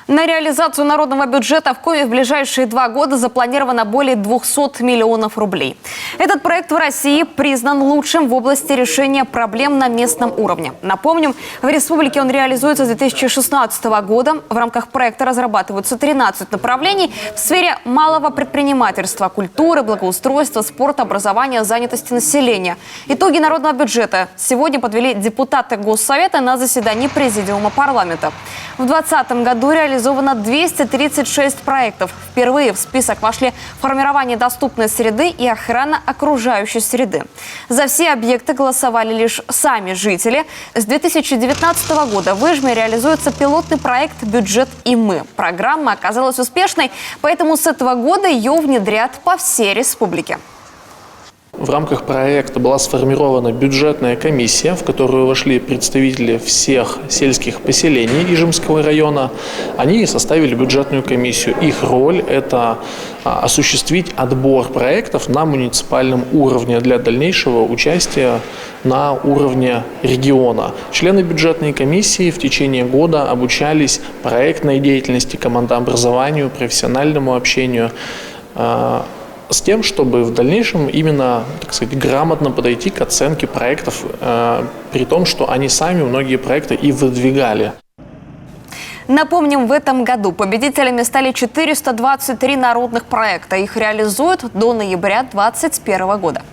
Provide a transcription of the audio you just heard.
На реализацию народного бюджета в Коми в ближайшие 2 года запланировано более 200 миллионов рублей. Этот проект в России признан лучшим в области решения проблем на местном уровне. Напомним, в республике он реализуется с 2016 года. В рамках проекта разрабатываются 13 направлений в сфере малого предпринимательства, культуры, благоустройства, спорта, образования, занятости населения. Итоги народного бюджета сегодня подвели депутаты Госсовета на заседании Президиума парламента. В 2020 году реализовано 236 проектов. Впервые в список вошли формирование доступной среды и охрана окружающей среды. За все объекты голосовали лишь сами жители. С 2019 года в Ижме реализуется пилотный проект «Бюджет и мы». Программа оказалась успешной, поэтому с этого года ее внедрят по всей республике. В рамках проекта была сформирована бюджетная комиссия, в которую вошли представители всех сельских поселений Ижемского района. Они составили бюджетную комиссию. Их роль – это осуществить отбор проектов на муниципальном уровне для дальнейшего участия на уровне региона. Члены бюджетной комиссии в течение года обучались проектной деятельности, командообразованию, профессиональному общению, с тем, чтобы в дальнейшем именно, так сказать, грамотно подойти к оценке проектов, при том, что они сами многие проекты и выдвигали. Напомним, в этом году победителями стали 423 народных проекта. Их реализуют до ноября 2021 года.